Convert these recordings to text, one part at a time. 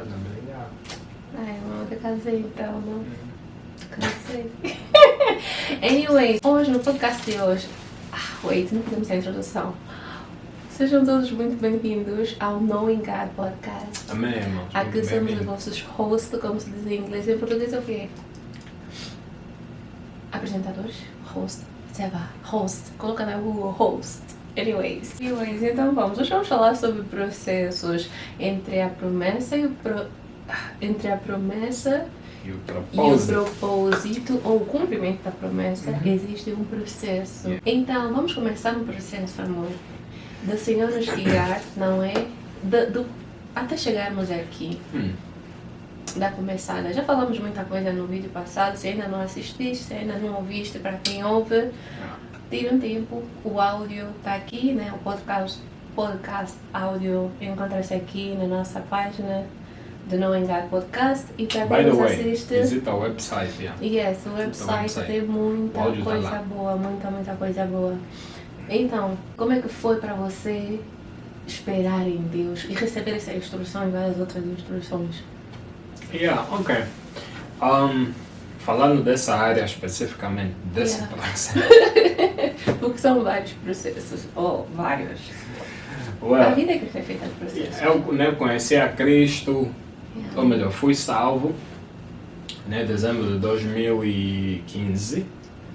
Estás a brilhar. Ai, não, eu casei então, não? Cansei. Anyways, hoje, no podcast de hoje... wait, não podemos ter introdução. Sejam todos muito bem-vindos ao Knowing God Podcast. Amém, irmãos. Aqui somos os vossos hosts, como se diz em inglês. Em português é o quê? Apresentadores? Host. Sei lá, host. Coloca na Google, host. Anyways, então vamos. Hoje vamos falar sobre processos entre a promessa e E o o propósito ou o cumprimento da promessa. Existe um processo. Então, vamos começar no processo, amor. Do Senhor nos guiar, não é? Até chegarmos aqui. Da começada. Já falamos muita coisa no vídeo passado. Se ainda não assististe, se ainda não ouviste, para quem ouve, tira um tempo. O áudio está aqui, né? O podcast áudio encontra-se aqui na nossa página do Knowing God Podcast. E para By quem the nos way, assiste... visita o website, yeah. Yes, o website tem muita O áudio tá coisa lá. boa, muita coisa boa. Então, como é que foi para você esperar em Deus e receber essa instrução e várias outras instruções? Yeah, ok. Falando dessa área especificamente, desse processo. Porque são vários processos, ou vários. A Well, vida é que é feita de processos. eu conheci a Cristo, ou melhor, fui salvo, né, dezembro de 2015,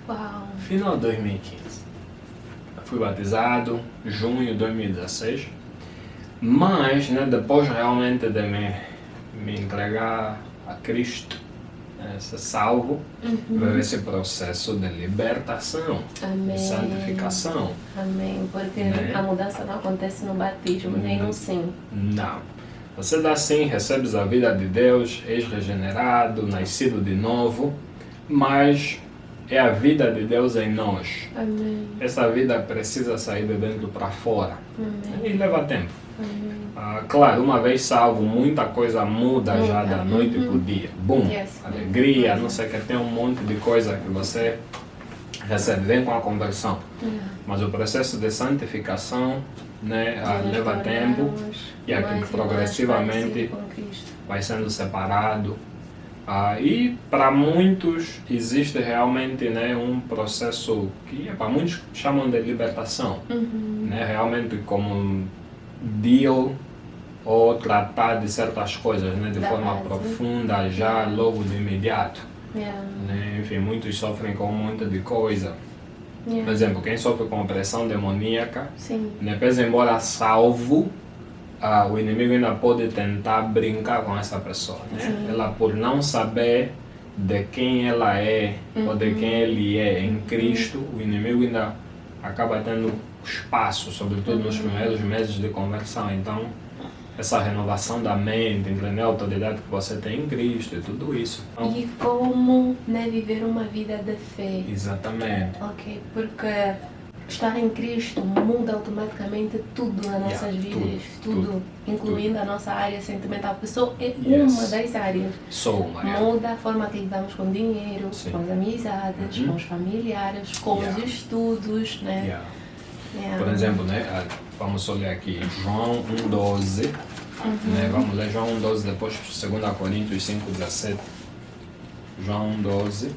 Uau! final de 2015. Fui batizado, junho de 2016, mas, né, depois realmente de me entregar a Cristo, ser salvo, veio esse processo de libertação, Amém. de santificação. Amém. Porque Né? a mudança não acontece no batismo, nem no sim. Não. Você dá sim, recebes a vida de Deus, és regenerado, nascido de novo, mas é a vida de Deus em nós. Amém. Essa vida precisa sair de dentro para fora. Amém. E leva tempo. Amém. Claro, uma vez salvo, muita coisa muda já da noite para o dia. Boom! Yes. Alegria, não sei o que, tem um monte de coisa que você recebe, vem com a conversão. Mas o processo de santificação, né, leva tempo e aquilo progressivamente vai sendo separado. E para muitos existe realmente, né, um processo que para muitos chamam de libertação, né, realmente como deal ou tratar de certas coisas, né, de Da forma base. profunda já logo de imediato. Yeah. Né? Enfim, muitos sofrem com um monte de coisa. Por Yeah. exemplo, quem sofre com opressão demoníaca, Sim. né, pese embora salvo, o inimigo ainda pode tentar brincar com essa pessoa, né? Sim. Ela, por não saber de quem ela é ou de quem ele é em Cristo, o inimigo ainda acaba tendo espaço, sobretudo nos primeiros meses de conversão. Então, essa renovação da mente, entender a autoridade que você tem em Cristo e tudo isso. Então, E como, né, viver uma vida de fé. exatamente. Ok, porque estar em Cristo muda automaticamente tudo nas nossas vidas, tudo, incluindo a nossa área sentimental, porque só é uma das áreas. Sou uma. Muda a forma que lidamos com dinheiro, Sim. com as amizades, com os familiares, com os estudos, né? Yeah. Yeah. Por exemplo, né, vamos olhar aqui João 1,12, né, vamos ler João 1,12, depois 2 Coríntios 5,17. João 1,12.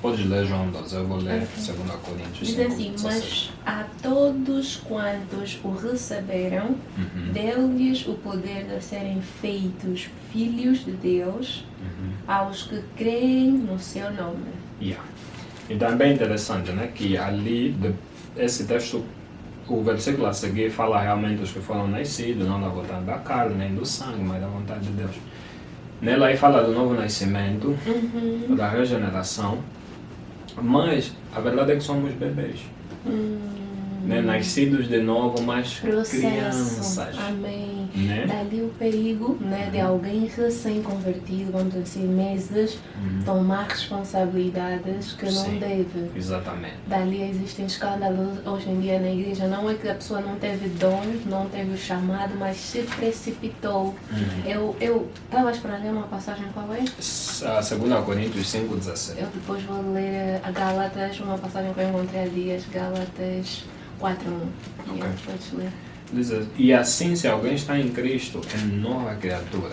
Podes ler João 12, eu vou ler 2 Coríntios 5,17. Diz assim, mas a todos quantos o receberam, deu-lhes o poder de serem feitos filhos de Deus, aos que creem no seu nome. Yeah. Então é bem interessante, né, que ali, esse texto, o versículo a seguir fala realmente dos que foram nascidos, não da vontade da carne, nem do sangue, mas da vontade de Deus. Nela aí fala do novo nascimento, da regeneração, mas a verdade é que somos bebês, né, nascidos de novo, mas crianças. Amém. Né? Dali o perigo, né, de alguém recém-convertido, vamos dizer, meses, tomar responsabilidades que não Sim. deve. Exatamente. Dali existem escândalos hoje em dia na igreja. Não é que a pessoa não teve dom, não teve o chamado, mas se precipitou. Eu estava esperando ler uma passagem, qual é? 2 Coríntios 5,17. Eu depois vou ler a Gálatas, uma passagem que eu encontrei há dias, Gálatas 4:1. Ok. Podes ler. Diz, e assim, se alguém está em Cristo, é nova criatura.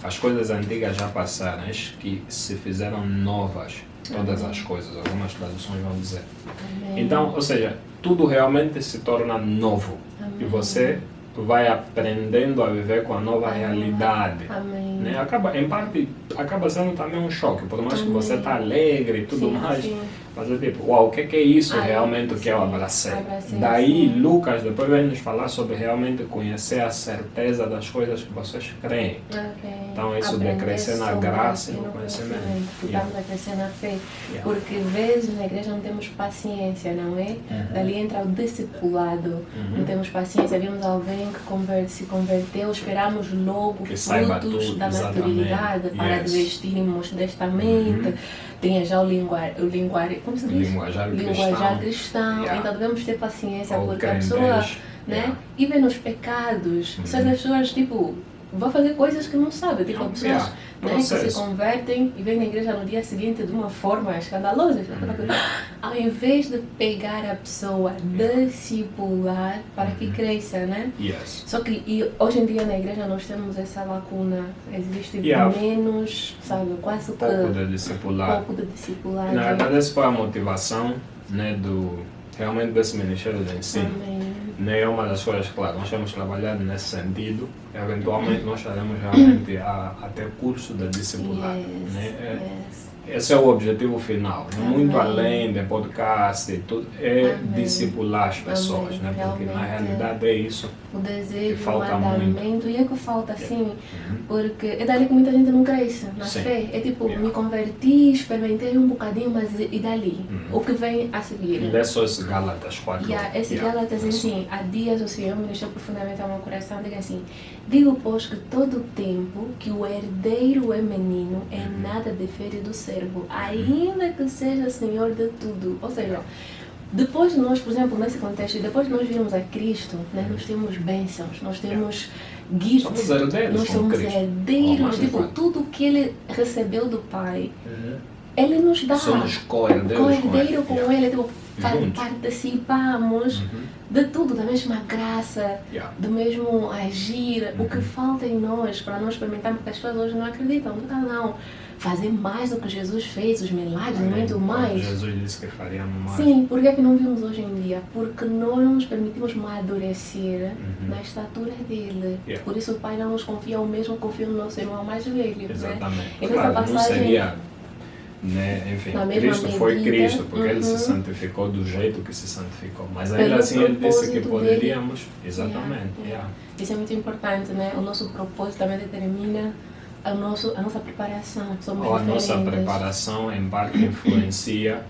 As coisas antigas já passaram, eis que se fizeram novas todas as coisas. Algumas traduções vão dizer. Amém. Então, ou seja, tudo realmente se torna novo. Amém. E você vai aprendendo a viver com a nova realidade. Amém. Né? Em parte, acaba sendo também um choque, por mais que Amém. você está alegre e tudo Sim, mais, sim. mas é tipo, uau, o que é isso Ai, realmente que eu sim, abracei? abracei, Daí, sim. Lucas depois vem nos falar sobre realmente conhecer a certeza das coisas que vocês creem. Ok. Então, isso de Aprender crescer na sobre graça e aquilo no que conhecimento. Estamos a crescer na fé. Yeah. Porque, vezes, na igreja não temos paciência, não é? Dali entra o discipulado. Não temos paciência. Vimos alguém que se converteu, esperamos logo Que saiba frutos tudo, da exatamente. maturidade para Yes. vestirmos desta mente. Tenha já o linguário, como se diz? Linguajar cristão. Yeah. Então devemos ter paciência, Ou porque a crentes, pessoa, né, yeah. vive nos pecados. Se as pessoas, tipo, vão fazer coisas que não sabem. Tipo, pessoas Yeah. né, que se Processo. convertem e vêm na igreja no dia seguinte de uma forma escandalosa. Ao invés de pegar a pessoa, discipular para que cresça, né? Yes. Só que hoje em dia na igreja nós temos essa lacuna. Existe Yeah. menos, sabe, quase que Pouco de discipular. pouco de discipulagem. Na verdade, essa foi a motivação, né, realmente desse Ministério de Ensino. Amém. Né, é uma das coisas, claro, nós temos trabalhado nesse sentido. Eventualmente nós estaremos realmente a ter curso de discipular. Yes, Né? yes. Esse é o objetivo final. Né? Muito Amém. além de podcast e tudo, é Amém. discipular as pessoas. Amém. Né? Porque na Realmente. realidade é isso. O desejo, Que o falta mandamento, e é que falta assim, porque é dali que muita gente não cresce na Sim. fé. É tipo, Yeah. me converti, experimentei um bocadinho, mas e dali? O que vem a seguir? Lê só esse Gálatas 4. Esse Gálatas, assim, há dias o Senhor me deixou profundamente ao meu coração, diga assim, digo, pois, que todo o tempo que o herdeiro é menino, é nada difere do servo, ainda que seja senhor de tudo. Ou seja, depois de nós, por exemplo, nesse contexto, depois de nós virmos a Cristo, né, nós temos bênçãos, nós temos gifts, Somos herdeiros nós com somos Cristo. herdeiros, mais tipo, importante. tudo que Ele recebeu do Pai, Ele nos dá. Somos co-herdeiros Co-herdeiro com Yeah. Ele, tipo, Juntos. participamos de tudo, da mesma graça, Yeah. do mesmo agir. O que falta em nós, para nós experimentarmos, porque as pessoas hoje não acreditam, não. Fazer mais do que Jesus fez, os milagres, muito mais. Jesus disse que faríamos mais. Sim, por que é que não vimos hoje em dia? Porque nós não nos permitimos amadurecer na estatura dele. Yeah. Por isso o Pai não nos confia o mesmo que confia no nosso irmão mais velho. Exatamente. Né? E Claro, nessa não passagem, seria, né, enfim, na mesma Cristo foi medida, Cristo, porque ele se santificou do jeito que se santificou. Mas ainda Pelo assim ele disse que propósito poderíamos, exatamente. Yeah. Isso é muito importante, né? O nosso propósito também determina a nossa preparação. Somos Ou a diferentes. nossa preparação em parte influencia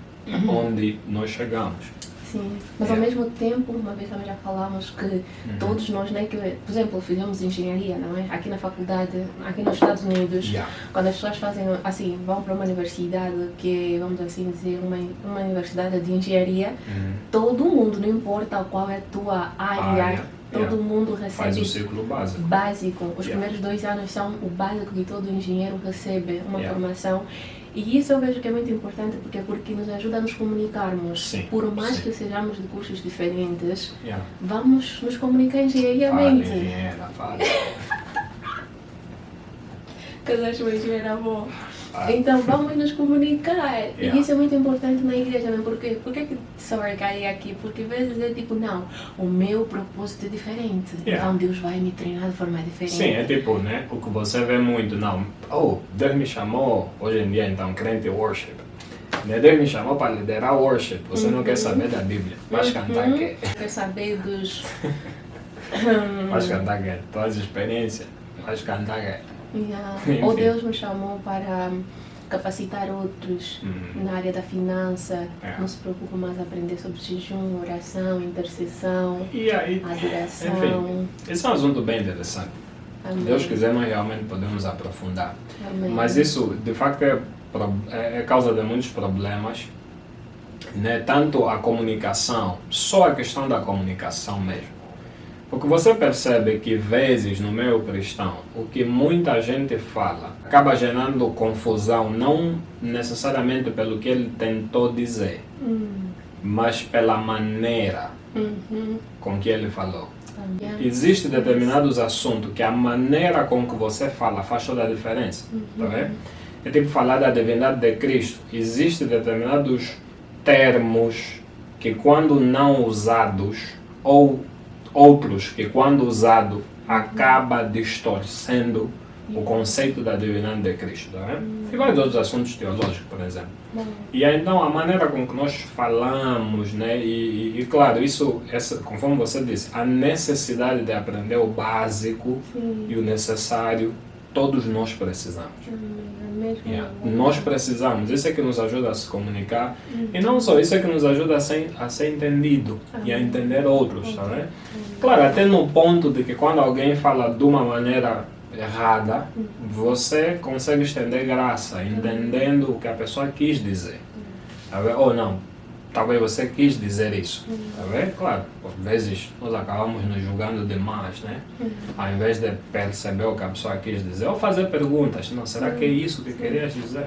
onde nós chegamos. Sim, mas ao mesmo tempo, uma vez também já falamos que todos nós, né, que, por exemplo, fizemos engenharia, não é? Aqui na faculdade, aqui nos Estados Unidos, Yeah. quando as pessoas fazem, assim, vão para uma universidade que é, vamos assim dizer, uma universidade de engenharia, todo mundo, não importa qual é a tua área, todo Yeah. mundo Faz o recebe ciclo básico. básico. Os Yeah. primeiros 2 anos são o básico que todo engenheiro recebe, uma Yeah. formação. E isso eu vejo que é muito importante porque nos ajuda a nos comunicarmos. Sim, Por mais sim. que sejamos de cursos diferentes, Yeah. vamos nos comunicar Fala, engenhariamente. engenheira, fala. Casaste uma engenheira boa. Ah. Então vamos nos comunicar. Yeah. E isso é muito importante na igreja também. Por que que sorry, caí aqui? Porque às vezes é tipo, não, o meu propósito é diferente. Yeah. Então Deus vai me treinar de forma diferente. Sim, é tipo, né? O que você vê muito, não. Oh, Deus me chamou, hoje em dia, então, crente worship. Né? Deus me chamou para liderar worship. Você não quer saber da Bíblia. Vais cantar quê? Quer saber dos. Vais cantar quê? Tuas experiências. Vais cantar quê? Yeah. Enfim. Ou Deus me chamou para capacitar outros na área da finança. É. Não se preocupa mais em aprender sobre jejum, oração, intercessão, E aí, adoração. enfim, esse é um assunto bem interessante. Amém. Se Deus quiser, nós realmente podemos aprofundar. Amém. Mas isso, de facto, é causa de muitos problemas. Né? Tanto a comunicação, só a questão da comunicação mesmo. Porque você percebe que, vezes, no meio cristão, o que muita gente fala acaba gerando confusão, não necessariamente pelo que ele tentou dizer, mas pela maneira com que ele falou. Exatamente. Existem determinados assuntos que a maneira com que você fala faz toda a diferença. Tá vendo? É tipo falar da divindade de Cristo. Existem determinados termos que quando não usados, ou outros que quando usado acaba distorcendo o conceito da divindade de Cristo. Tá vendo? E vários outros assuntos teológicos, por exemplo. E aí, então a maneira com que nós falamos, né, e claro, conforme você disse, a necessidade de aprender o básico e o necessário, todos nós precisamos. Nós precisamos, isso é que nos ajuda a se comunicar e não só, isso é que nos ajuda a ser entendido e a entender outros, tá vendo? Claro, até no ponto de que quando alguém fala de uma maneira errada, você consegue estender graça, entendendo o que a pessoa quis dizer. Tá vendo? Ou não, talvez você quis dizer isso. Tá vendo? Claro, por vezes nós acabamos nos julgando demais, né? Ao invés de perceber o que a pessoa quis dizer, ou fazer perguntas, não, será que é isso que querias dizer?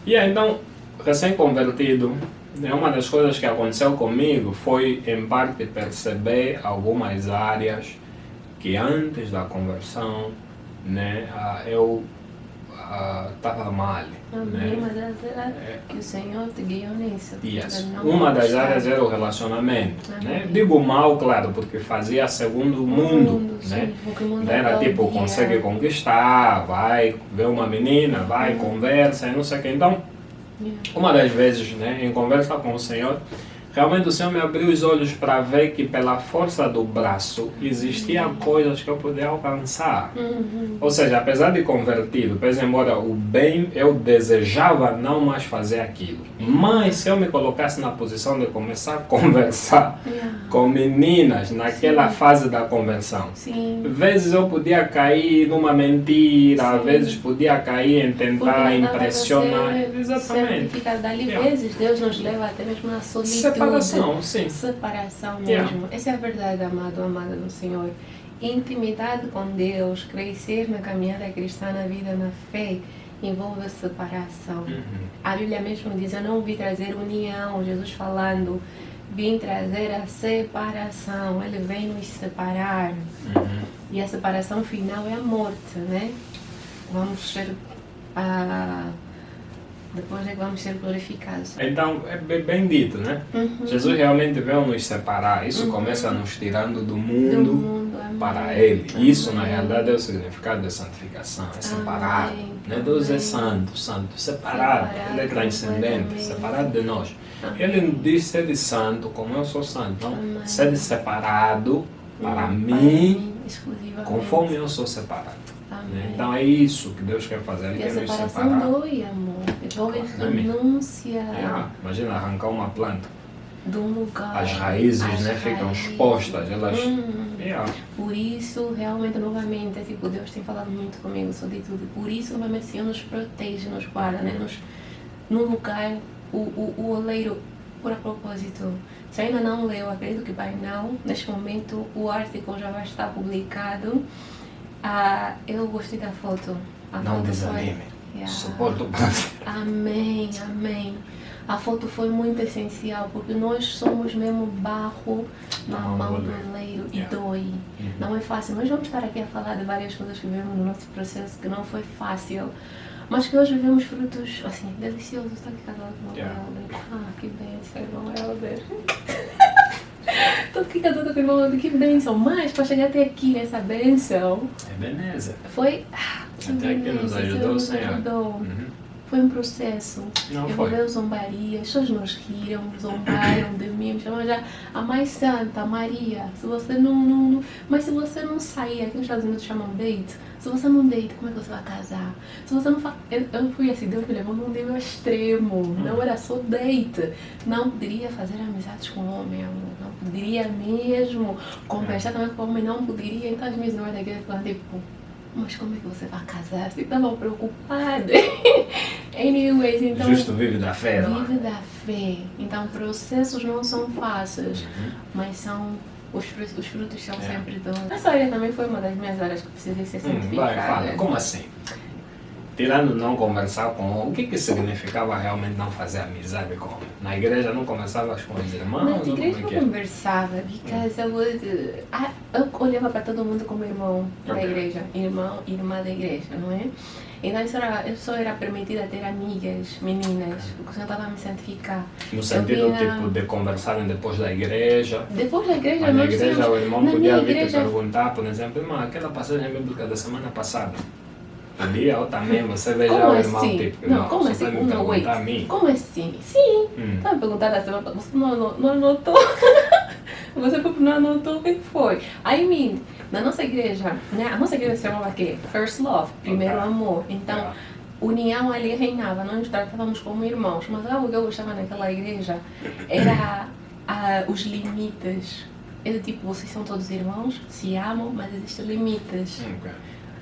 E aí, então, recém-convertido, uma das coisas que aconteceu comigo foi, em parte, perceber algumas áreas que antes da conversão, né, eu estava mal. Né? Uma das áreas que o Senhor te guiou nisso. Yes. Uma das áreas era o relacionamento. Né? Digo mal, claro, porque fazia segundo o mundo. Né? Era tipo, consegue conquistar, vai ver uma menina, vai, conversa e não sei o que. Então, uma das vezes, né, em conversa com o Senhor, realmente o Senhor me abriu os olhos para ver que pela força do braço existiam coisas que eu podia alcançar. Ou seja, apesar de convertido, pese embora o bem, eu desejava não mais fazer aquilo. Mas se eu me colocasse na posição de começar a conversar com meninas naquela fase da conversão, às vezes eu podia cair numa mentira, às vezes podia cair em tentar impressionar. Exatamente. Dali vezes Deus nos leva até mesmo na solitude. Separação, sim. Separação mesmo. Essa é a verdade, amado, amada do Senhor. Intimidade com Deus, crescer na caminhada cristã, na vida, na fé, envolve separação. A Bíblia mesmo diz, eu não vim trazer união, Jesus falando, vim trazer a separação, Ele vem nos separar. E a separação final é a morte, né? Vamos ser depois é que vamos ser glorificados. Então, é bem dito, né? Jesus realmente veio nos separar. Isso começa nos tirando do mundo para Ele. Isso, na realidade, é o significado da santificação. É separar. Né? Deus é santo, santo. Separado. Ele é transcendente. Separado de nós. Ele diz ser de santo como eu sou santo. Então, ser de separado para mim, conforme eu sou separado. Então é isso que Deus quer fazer. Ele quer nos separar. A separação dói, amor. Dói renúncia. Imagina arrancar uma planta. De um lugar. As raízes, né, ficam expostas. Elas... Por isso, realmente, novamente, tipo, Deus tem falado muito comigo sobre tudo. Por isso, novamente, o Senhor nos protege, nos guarda, né? No lugar, o oleiro, por a propósito. Se ainda não leu, acredito que vai não. Neste momento, o artigo já vai estar publicado. Eu gostei da foto. Não desanime. Suporto o Amém, amém. A foto foi muito essencial, porque nós somos mesmo barro na mão do oleiro e dói. Não é fácil. Nós vamos estar aqui a falar de várias coisas que vivemos no nosso processo, que não foi fácil, mas que hoje vivemos frutos, assim, deliciosos. Está aqui casado com o Helder. Que bênção, irmão Helder. Estou aqui casada com o irmão Helder, que bênção. Mas, para chegar até aqui nessa bênção... É beleza. Foi... Até aqui nos ajudou o Senhor. Foi um processo. Envolveu zombaria, as pessoas nos riram, zombaram de mim, me chamaram já a mais santa, Maria. Se você não... Mas se você não sair, aqui nos Estados Unidos chamam date, se você não date, como é que você vai casar? Se você não faz... Eu fui assim, Deus me levou num nível extremo, não era só date. Não poderia fazer amizades com homem, amor. Não poderia mesmo conversar também com homem, não poderia. Então as minhas irmãs da igreja falaram, tipo, mas como é que você vai casar? Você estava preocupada. Anyways, então... Justo vive da fé, não? Vive da fé. Então, processos não são fáceis, mas são... Os frutos são sempre doces. Essa área também foi uma das minhas áreas que precisei ser santificada. Vai, fala. Como assim? tirando não conversar com o que significava realmente não fazer amizade com homem? Na igreja não conversavas com os irmãos? Na igreja como é eu que é? conversava, porque eu olhava para todo mundo como irmão da Ok. igreja, irmão, irmã da igreja, não é? Então eu só era permitida ter amigas, meninas, porque senão eu estava a me santificar. No sentido vinha- tipo de conversarem depois da igreja. Depois da igreja, Mas na nós igreja tínhamos... o irmão na podia minha vir te igreja- perguntar, por exemplo, irmão, aquela passagem bíblica da semana passada. Podia, ou também você vê já Como o irmão assim? tipo, Não, irmão, como você assim? vai me Não, wait. perguntar a mim. Como assim? Sim! Hum. Estava perguntando da semana passada, você não anotou? Você não anotou o que foi? I mean, na nossa igreja, né? A nossa igreja se chamava o quê? First Love, primeiro Ok. amor. Então, Yeah. união ali reinava, nós nos tratávamos como irmãos. Mas algo que eu gostava naquela igreja era os limites. Era tipo, vocês são todos irmãos, se amam, mas existem limites. Ok.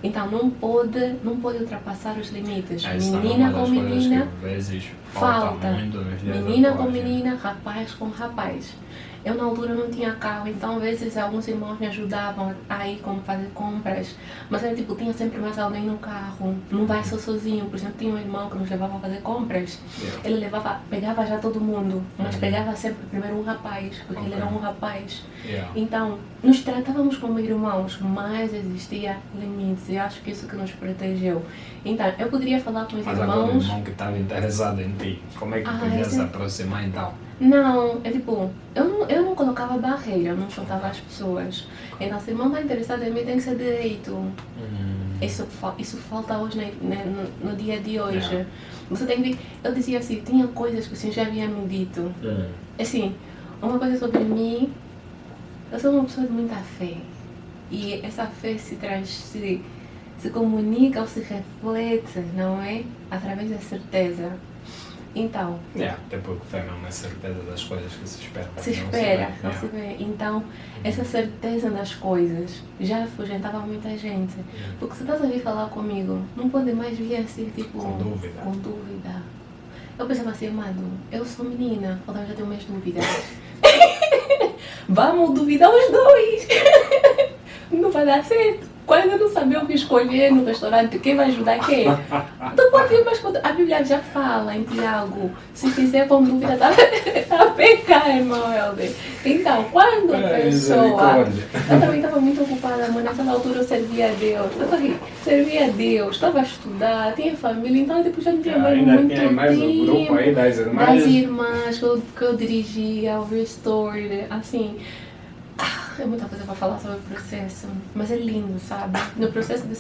Então não pode ultrapassar os limites. Essa é Menina uma com das coisas menina, que às vezes falta. falta muito nos dias menina com atuais, né? menina, rapaz com rapaz. Eu na altura não tinha carro, então às vezes alguns irmãos me ajudavam a ir fazer compras. Mas era tipo, tinha sempre mais alguém no carro. Não vai só sozinho. Por exemplo, tinha um irmão que nos levava a fazer compras. Yeah. Ele pegava já todo mundo, mas Uhum. pegava sempre primeiro um rapaz, porque ele Ok. era um rapaz. Yeah. Então, nos tratávamos como irmãos, mas existia limites e acho que isso que nos protegeu. Então, eu poderia falar com os Mas agora o irmãos... irmão que estava interessado em ti, como é que Ah, podia esse- se aproximar então? Não, é tipo, eu não colocava barreira, eu não chutava as pessoas. Então, se o irmão está interessado em mim, tem que ser direito. Isso falta hoje, no dia de hoje. Yeah. Você tem que... Eu dizia assim, tinha coisas que o senhor já havia me dito. Assim, uma coisa sobre mim, eu sou uma pessoa de muita fé. E essa fé se comunica ou se reflete, não é? Através da certeza. Então, Yeah, até porque tem uma certeza das coisas que se espera. se não espera, vê. não Yeah. se vê. Então, essa certeza das coisas já afugentava muita gente. Porque se estás a vir falar comigo, não pode mais vir assim, tipo... Com dúvida. Com dúvida. Eu pensava assim, amado, eu sou menina, ou talvez já tenho mais dúvidas. Vamos duvidar os dois. Não vai dar certo. Quando eu não sabia o que escolher no restaurante, quem vai ajudar quem? Tu pode ir, mas a Bíblia já fala em Tiago, se fizer com dúvida, tá a pecar, irmão Helder. Então, quando a pessoa... Misericórdia. Eu também estava muito ocupada, mas naquela altura eu servia a Deus. Servia a Deus, estava a estudar, tinha família, então depois já não tinha mais Ainda muito tinha mais um grupo aí das irmãs. das irmãs que eu dirigia, o Restored, assim... É muita coisa para falar sobre o processo, mas é lindo, sabe? No processo de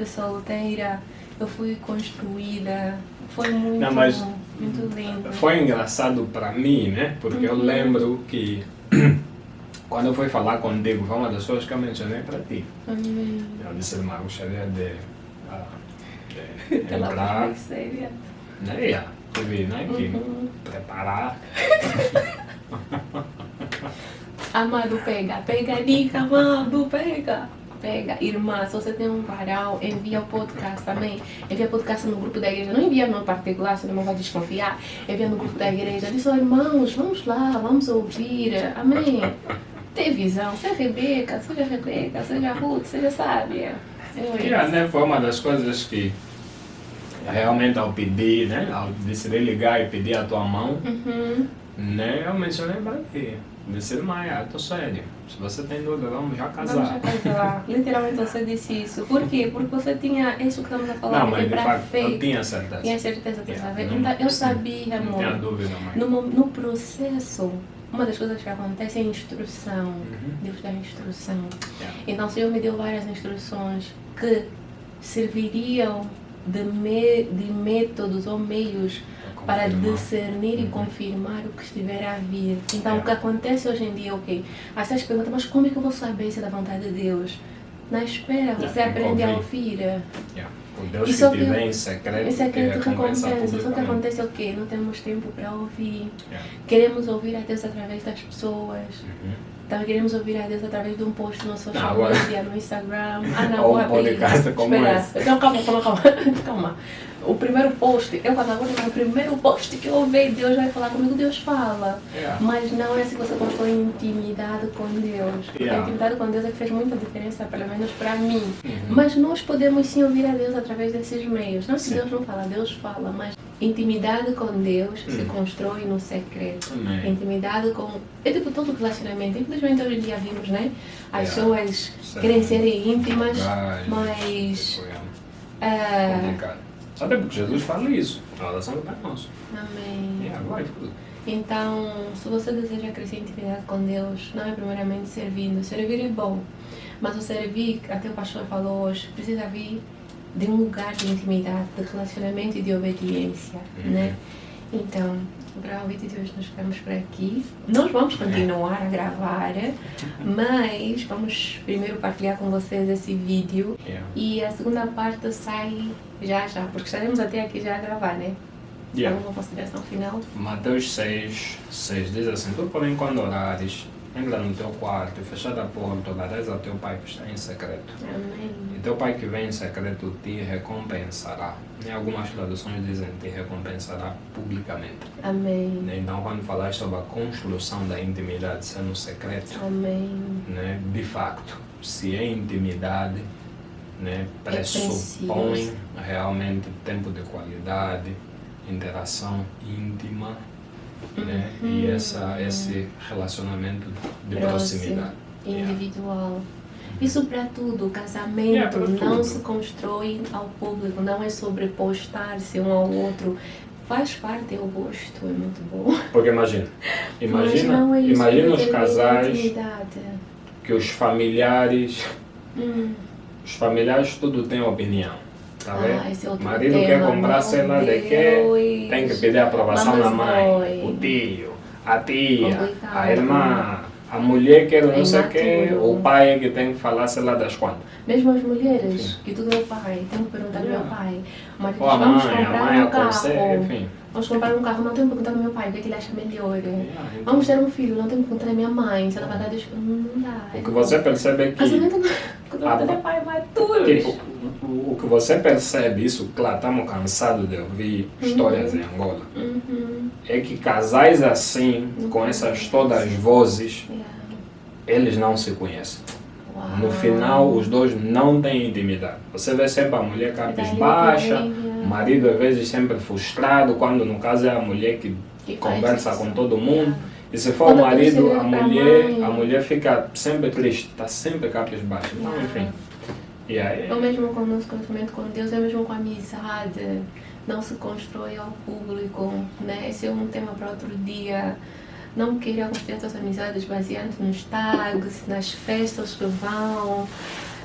solteira, eu fui construída, foi muito, Não, mas muito lindo. Foi engraçado para mim, né? Porque eu lembro que quando eu fui falar contigo, foi uma das coisas que eu mencionei para ti. Amém. Eu disse, irmão, gostaria de Aquela voz entrar, bem séria. né? Yeah, tive, né? Que Uhum. preparar. Amado, pega, pega a dica, amado, pega. Pega, irmã, se você tem um varal, envia o podcast também. Envia o podcast no grupo da igreja. Não envia no particular, senão não vai desconfiar. Envia no grupo da igreja. Diz, oh, irmãos, vamos lá, vamos ouvir. Amém. Tem visão, seja Rebeca, seja Ruth, seja sábia. Yeah, né? Foi uma das coisas que realmente ao pedir, né? Ao decidir ligar e pedir a tua mão, Uhum. né? Eu mencionei para ti. Disse, irmã, eu tô sério. Se você tem dúvida, vamos já Vamos já casar. casar. Literalmente você disse isso. Por quê? Porque você tinha isso que estamos a falar, Não, que mas é de para fato, fé. eu tinha certeza. Tinha certeza que Yeah, saber. não- Então, eu sabia, Não amor. tinha dúvida, mãe. No processo, uma das coisas que acontece é a instrução. Uhum. Deus dá instrução. Yeah. Então, o Senhor me deu várias instruções que serviriam de métodos ou meios para Confirmar. discernir e Uhum. confirmar o que estiver a vir. Então, Yeah. o que acontece hoje em dia, ok? As pessoas perguntam, mas como é que eu vou saber se é da vontade de Deus? Na espera, você Yeah, aprende a ouvir. ouvir. Yeah. O Deus E que só te que- vê em secreto, Esse aqui te é que recompensa recompensa. Só que publicamente. acontece é o quê? Não temos tempo para ouvir. Yeah. Queremos ouvir a Deus através das pessoas. Uhum. Também queremos ouvir a Deus através de um post no social agora... media, no Instagram. Não, ou um podcast como esse. Então, calma. O primeiro post, eu quando agora o primeiro post que eu ouvi, Deus vai falar comigo, Deus fala. Mas não é assim que você constrói intimidade com Deus. A intimidade com Deus é que fez muita diferença, pelo menos para mim. Mas nós podemos sim ouvir a Deus através desses meios. Não que Deus não fala, Deus fala, mas intimidade com Deus se constrói no secreto. Intimidade com... É tipo todo relacionamento. Infelizmente hoje em dia vimos, né? As pessoas querem ser íntimas, mas... complicado. Sabe porque Jesus fala isso, a oração do Pai Nosso. Amém. Vai. Então, se você deseja crescer em intimidade com Deus, não é primeiramente servindo. Servir é bom, mas o servir, até o pastor falou hoje, precisa vir de um lugar de intimidade, de relacionamento e de obediência, né? Então, para o vídeo de hoje nós ficamos por aqui. Nós vamos continuar a gravar, mas vamos primeiro partilhar com vocês esse vídeo e a segunda parte sai já, porque estaremos até aqui já a gravar, né? Alguma consideração final? Mateus 6 diz assim: tu, porém, quando orares, entra no teu quarto e fechada a porta, orarás ao teu Pai que está em secreto. Amém. E teu Pai que vem em secreto te recompensará. Em algumas traduções dizem te recompensará publicamente. Amém. Então, quando falas sobre a construção da intimidade ser no secreto, amém, né, de facto, se é intimidade, né, pressupõe realmente tempo de qualidade, interação íntima, né, e esse relacionamento de proximidade. Individual. Isso para tudo, casamento não se constrói ao público, não é sobre postar-se um ao outro. Faz parte, eu gosto, é muito bom. Porque imagina os casais que os familiares tudo têm opinião. Tá vendo? O marido quer comprar cela de que tem que pedir aprovação da mãe, o tio, a tia, a irmã, a mulher quer não sei o que, o pai é que tem que falar sei lá das quantas. Mesmo as mulheres, que tudo é o pai, tem que perguntar ao meu pai. Mas ou a vamos mãe, comprar um carro. Enfim. Vamos comprar um carro, não tem que perguntar ao meu pai o que ele acha melhor. Vamos ter um filho, não tem que perguntar à minha mãe se ela vai dar não dá. O que você percebe é que... Casamento é pai maduro. Tipo, o que você percebe, isso, claro, estamos cansados de ouvir histórias em Angola, é que casais assim, com essas todas as vozes, eles não se conhecem. No final, os dois não têm intimidade. Você vê sempre a mulher cabisbaixa, o marido às vezes sempre frustrado, quando no caso é a mulher que conversa com todo mundo. E se for o marido, a mulher fica sempre triste, está sempre cabisbaixa. Então, enfim. E aí... É o mesmo com o nosso conhecimento com Deus, é o mesmo com a amizade. Não se constrói ao público, né? Esse é um tema para outro dia. Não queira construir suas amizades baseando nos tags, nas festas que vão.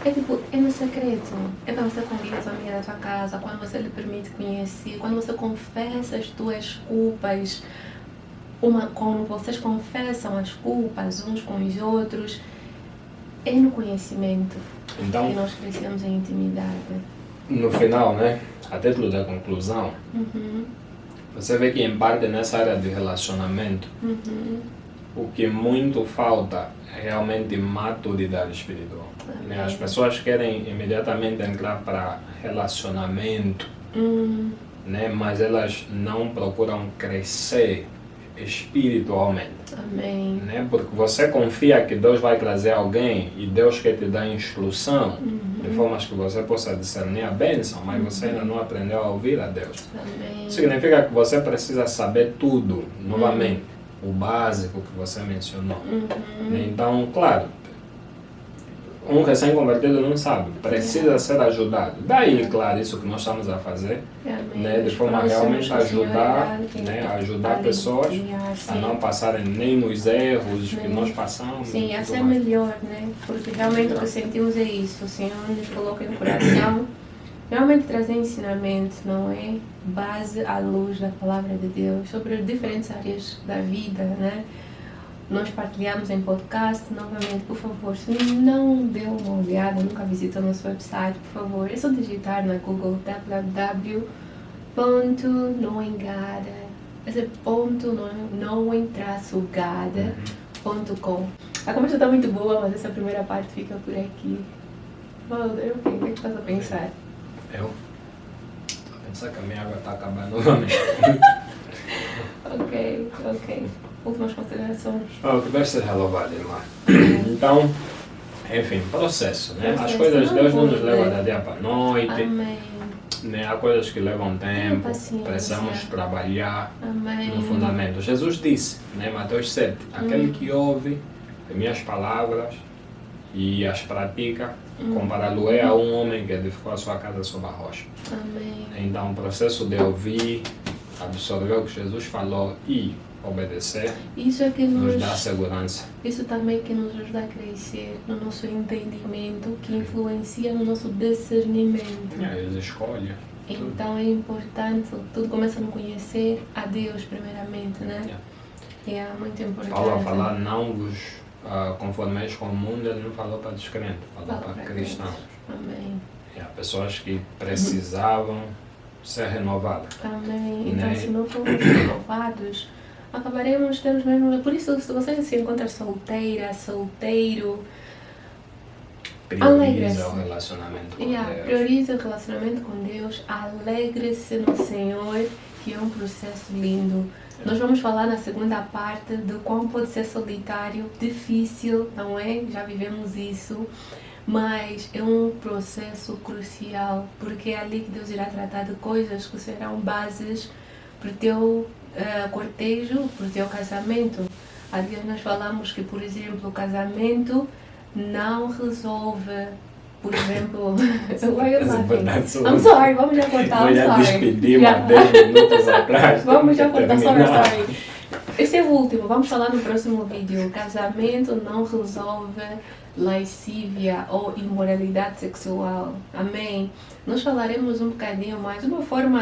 É tipo, é no secreto. É quando você convida a sua amiga da tua casa, quando você lhe permite conhecer, quando você confessa as tuas culpas, quando vocês confessam as culpas uns com os outros. É no conhecimento que nós crescemos em intimidade. No final, né? A título da conclusão, você vê que em parte nessa área de relacionamento, o que muito falta é realmente maturidade espiritual. Né? As pessoas querem imediatamente entrar para relacionamento, né? Mas elas não procuram crescer espiritualmente. Amém. Né? Porque você confia que Deus vai trazer alguém e Deus quer te dar instrução de formas que você possa discernir a bênção, mas você ainda não aprendeu a ouvir a Deus. Amém. Significa que você precisa saber tudo, novamente, o básico que você mencionou. Então, claro, um recém-convertido não sabe, precisa ser ajudado. Daí, claro, isso que nós estamos a fazer, né, de forma a realmente ajudar, né, ajudar pessoas a não passarem nem nos erros que nós passamos. Sim, a ser melhor, né? Porque realmente o que sentimos é isso. O Senhor nos coloca em coração, realmente trazer ensinamento, não é? Base à luz da palavra de Deus sobre diferentes áreas da vida, né? Nós partilhamos em podcast, novamente, por favor, se não deu uma olhada, nunca visitou nosso website, por favor, é só digitar na Google www.knowinggada.com. A conversa está muito boa, mas essa primeira parte fica por aqui. Walter, o que estás a pensar? Eu? Estou a pensar que a minha água está acabando novamente. Ok. Últimas considerações. Oh, que deve ser renovado, irmã. Então, enfim, processo, né? As coisas de Deus não nos levam da dia para a noite. Amém. Né? Há coisas que levam tempo, Paciência. precisamos trabalhar Amém. no fundamento. Jesus disse, né? Mateus 7, aquele que ouve as minhas palavras e as pratica, compará-lo-é a um homem que edificou a sua casa sobre a rocha. Amém. Então, o processo de ouvir, absorver o que Jesus falou e obedecer Isso é que nos dá segurança. Isso também que nos ajuda a crescer no nosso entendimento, que influencia no nosso discernimento. E aí, as escolhas. Então é importante, tudo começa a conhecer a Deus primeiramente, né? É muito importante. Paulo a falar não vos conformeis com o mundo, ele não falou para descrentes, falou para cristãos. Amém. Pessoas que precisavam ser renovadas. Amém. Então Né? se não formos renovados, acabaremos tendo os mesmos... Por isso, se você se encontra solteira, solteiro, Prioriza o relacionamento com Deus. Prioriza o relacionamento com Deus, alegre-se no Senhor, que é um processo lindo. Nós vamos falar na segunda parte do como pode ser solitário, difícil, não é? Já vivemos isso, mas é um processo crucial, porque é ali que Deus irá tratar de coisas que serão bases para o teu cortejo, para o teu casamento. Há dias nós falamos que, por exemplo, o casamento não resolve, por exemplo... I'm sorry, vamos já cortar, I'm sorry. Já despedir há 10 minutos atrás. Vamos já cortar, sorry. Esse é o último, vamos falar no próximo vídeo. O casamento não resolve lascívia ou imoralidade sexual. Amém? Nós falaremos um bocadinho mais, de uma forma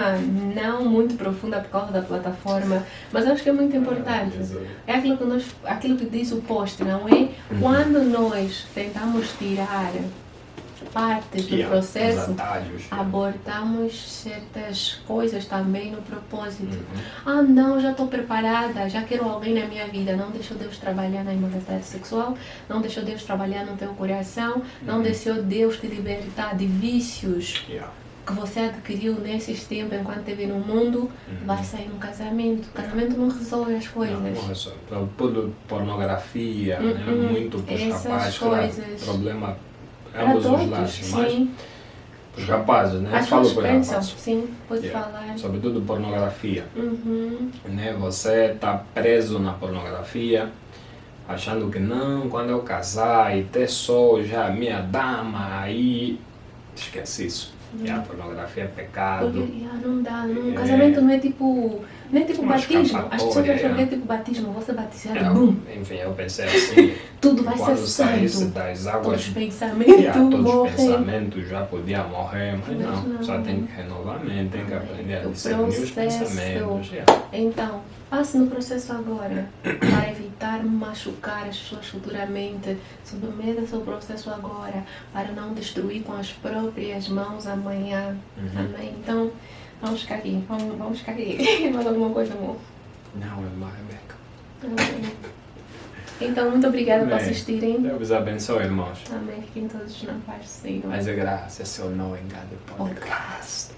não muito profunda por causa da plataforma, mas acho que é muito importante. É aquilo que diz o post, não é? Quando nós tentamos tirar partes do processo, abortamos certas coisas também no propósito. Ah, não, já estou preparada, já quero alguém na minha vida. Não deixou Deus trabalhar na imoralidade sexual, não deixou Deus trabalhar no teu coração, não deixou Deus te libertar de vícios que você adquiriu nesses tempos enquanto esteve no mundo. Vai sair no casamento. O casamento não resolve as coisas. Não resolve. Tudo pornografia, né? Muito para os rapazes, coisas. Problema ambos os lados, mas os rapazes, né? As Falo pessoas para pensam, rapazes. sim, pode falar. Sobretudo pornografia. Né? Você está preso na pornografia, achando que não, quando eu casar e ter só já minha dama, aí esquece isso. E a pornografia é pecado. Porque não dá, não. Casamento não é tipo batismo. As pessoas acham que é tipo batismo, você batizado, bum. Enfim, eu pensei assim. Tudo vai ser quando saísse santo. das águas, Todos os pensamentos todos os morrem. pensamentos já podiam morrer, mas não, só tem que renovar a mente, tem que aprender a discernir os pensamentos. Então, passe no processo agora, para evitar machucar as pessoas futuramente. Submeta-se ao processo agora, para não destruir com as próprias mãos amanhã. Amém? Então, vamos ficar aqui. Vamos ficar aqui. Mais alguma coisa, amor? Não, irmã Rebeca. Amém. Então, muito obrigada por assistirem. Deus abençoe, irmãos. Amém. Fiquem todos na paz do Senhor. Mas é graça, seu não engane podcast.